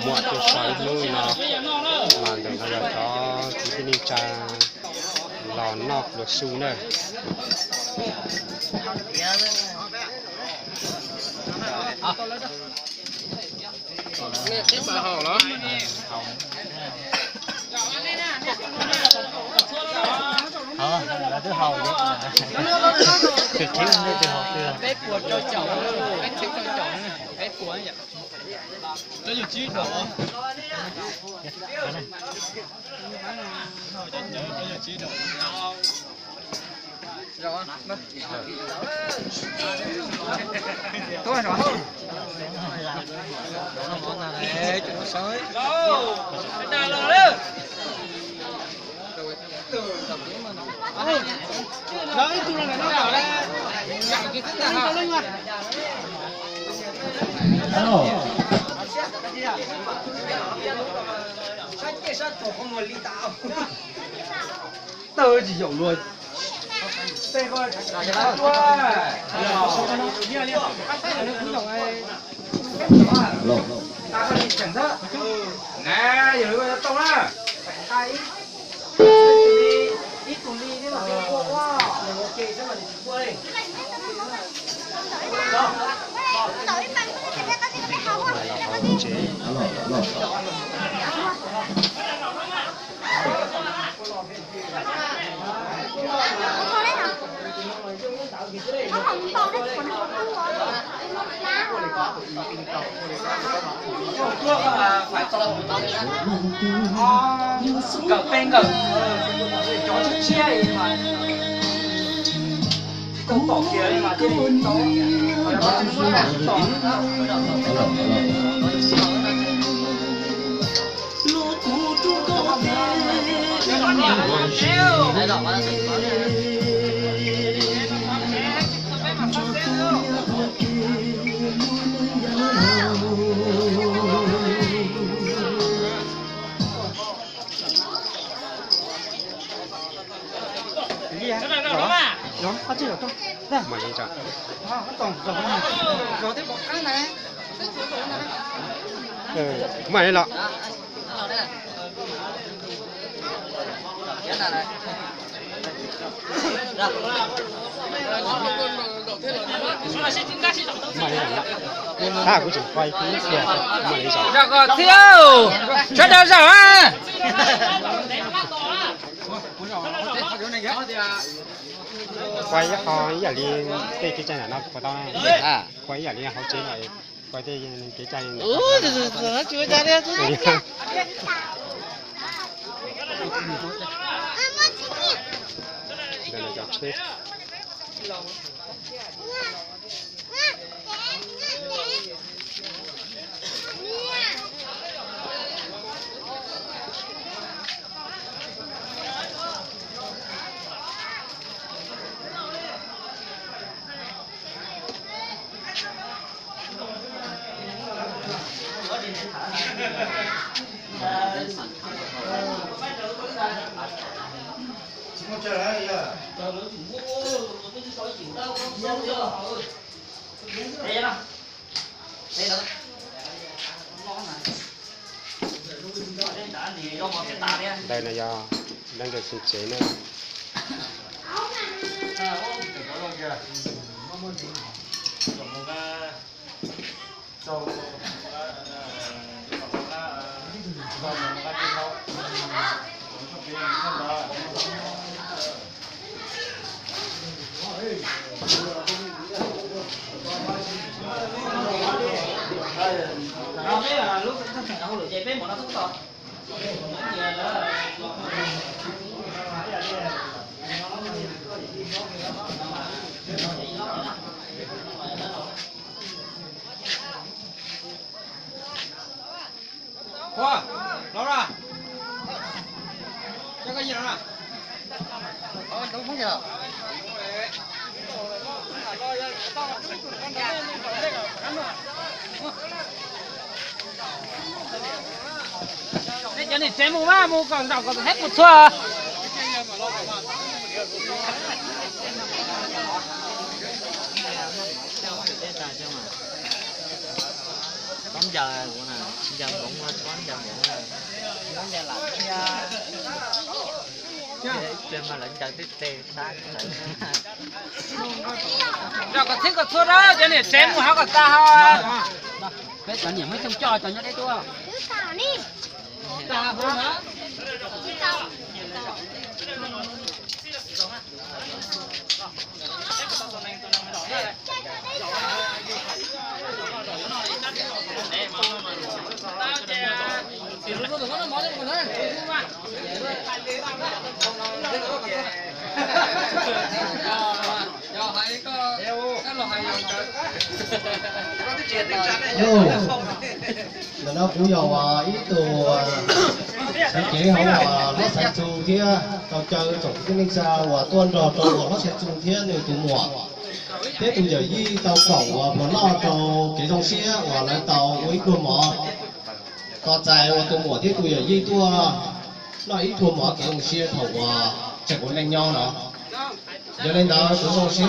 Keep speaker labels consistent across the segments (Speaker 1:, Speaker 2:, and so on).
Speaker 1: mua cho xoay nuôi nó mà để nó giờ có cái đi trà lò nọc được su nữa cái bà hậu đó
Speaker 2: là thứ hầu tuyệt thiếu như từ hầu xưa cái cuộn cho chậu cái thiếu cho chậu cái cuộn vậy nó dùng chí đỏ rồi tôi rồi nó món này chuyện sới đào lò đấy đấy tôi là nó đào đấy cái thứ là hả tôi chỉ hiểu luôn đây coi nè giờ nó tông á ít cùng đi thế mà cái cua quá ok chắc là chỉ cua đây cậu bên cậu chó chút chia đi mà cũng bỏ kia đi mà cái đó nó muốn là tỏ nó chưa được không?
Speaker 1: mà như vậy
Speaker 2: Nó tổng rồi này. Rồi tiếp một cái này.
Speaker 1: mà đây lọ ta cũng chỉ quay cái xe mà lấy rồi
Speaker 2: Được thiếu. Cho đâu rồi à?
Speaker 1: quay họ giờ đi cái chai này nó có tao à quay giờ đi họ chế lại quay cái chai này
Speaker 2: Nó chưa ra đây.
Speaker 1: đây là cho chết
Speaker 3: không chờ đấy giờ
Speaker 2: Đây đó. Đây đó.
Speaker 1: đây là do đang được sụp chế nữa
Speaker 2: Nó là lúc thằng nó không được dây phép mà nó thức rồi. Khoa, nó ra. Cho cái gì nó ra? Đúng không nhờ? Cái này chém mua còn đọc còn hết một thua. Tóm giờ của nào. Dầm bụng quán dầm bụng rồi. Quán nhà lạnh nha. Trên mà lạnh chẳng thích tê sáng.
Speaker 3: Rồi có thích có thua đó, cho nên chém của họ có ta ha. Cái chọn nhiều mấy trong cho nhớ đấy tôi. Ta hả?
Speaker 4: là nó cũng giàu ít từ sẽ chế hậu nó sẽ trùng thia tàu chơi tổng cái linh xa và tuân trò trò nó sẽ trùng thia nhiều từ mùa thế từ giờ đi tàu cẩu và lo cho cái dòng xe và lại tàu với cua mỏ có dài và từ mùa thế từ giờ đi tua nó ít cua mỏ cái dòng xe thầu và chạy cuốn lên nhau nó cho nên đó chúng tôi sẽ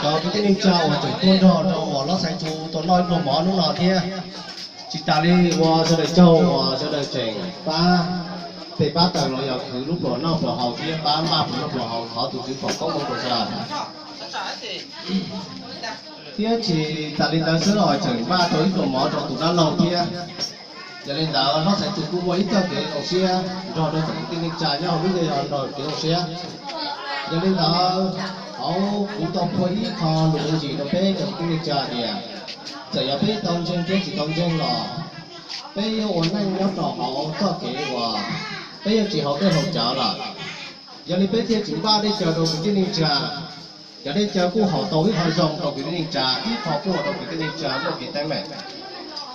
Speaker 4: có cái linh trao và chuẩn tuân trò cho nó sẽ trùng tôi nói cua mỏ lúc nào thia chị ta đi qua cho đời châu và cho đời trẻ ba thì ba tờ nó giờ cứ lúc đó nó vào hậu kia ba ma lúc vào hậu họ tụi chúng phòng có một đồ ra kia chỉ ta lên đó sửa rồi chẳng ba tối đồ mỏ cho tụi nó lâu kia cho nên đó nó sẽ chụp cũng mấy tờ cái đồ xe rồi nó sẽ kinh nghiệm trả nhau bây giờ rồi cái đồ xe cho nên đó họ cũng tập với họ lượng gì nó bé cho kinh nghiệm trả thì giờ giờ biết tông chân cái chỉ tông chân là bây giờ ổn anh nhớ rõ họ có cái và bây giờ chỉ họ cái hỗ trợ là giờ đi bây giờ chúng ta đi chờ đồ cái ninh trà giờ đi chờ cô họ tối họ dòng đồ cái ninh trà ít họ cô đồ cái ninh trà một cái tay mẹ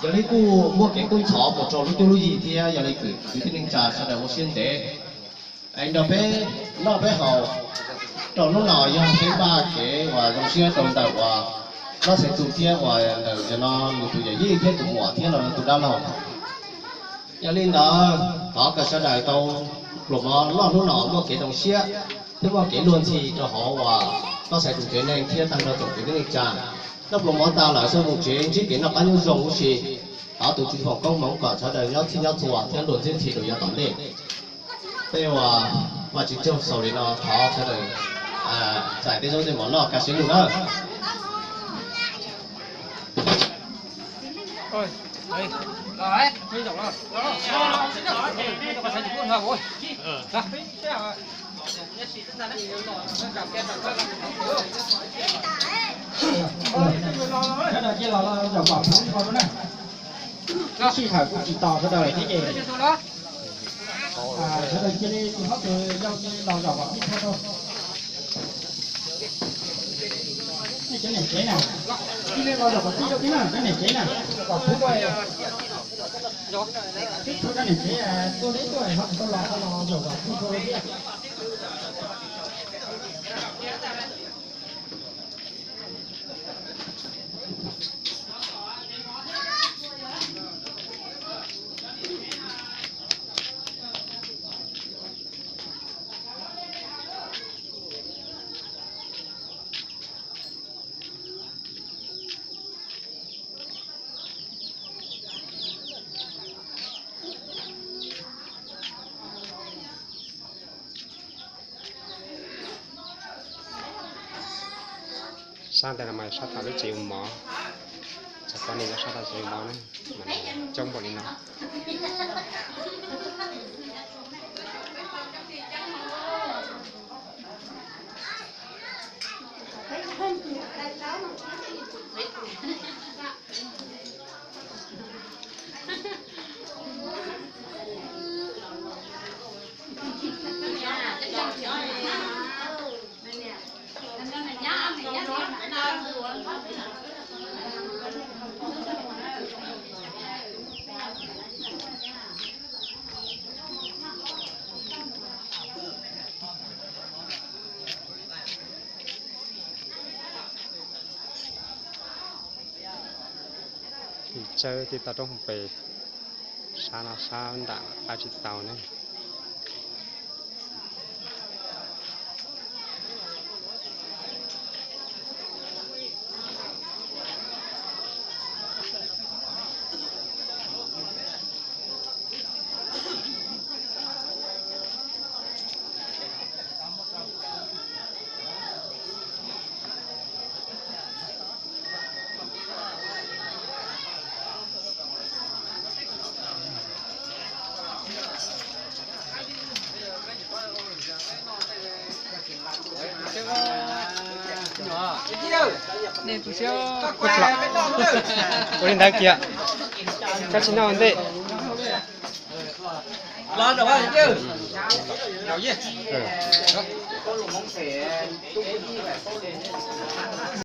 Speaker 4: giờ đi cô mua cái con thỏ một trò lúc tôi gì thì giờ đi cứ cái ninh trà sau đó một xuyên để anh đâu bé nó bé họ trò lúc nào giờ cái ba cái và dòng xe tồn tại và nó sẽ tụt thiên và cho nó tụt giờ gì thiên tụt mỏ thiên là tụt đau lòng cho nên đó có cái sau này tàu lục nó lúc nào nó cái đồng xe thế mà cái luôn thì cho họ và nó sẽ tụt thiên này thiên tăng ra tụt cái lịch trà nó lục ta là sau một chuyện chỉ cái nó bao nhiêu dùng gì họ tụt chỉ phòng công mong cả sau này nó thiên nhau chùa thiên luôn thiên thì được tận đi thế và chỉ trong sau này nó họ sau này giải cái dấu thì món nó cả xíu nữa
Speaker 3: Rồi, đây. Rồi, đi rồi. Đó. Nó có thể chụp luôn hả ôi. Đó.
Speaker 1: cái đó chỉ là dòng bọc thôi đó nè nó suy thời cũng chỉ to cái đời thế gì cái đời chỉ đi hết rồi dòng dòng bọc ít thôi cái này chế nào cái này lo được một tí đâu cái này chế nào còn phú quay cái này chế tôi lấy tôi họ tôi lo rồi còn phú tôi biết sang đây là mày sát thảo với chịu mỏ chắc con này nó sát thảo chịu mỏ này mình trông bọn nó chơi thì tao trong bể sao là sao đã ba chiếc tàu này
Speaker 2: nè tụi xưa
Speaker 1: 我领导kia cái chuyện nào vấn đề
Speaker 3: lo được không chứ
Speaker 1: ừ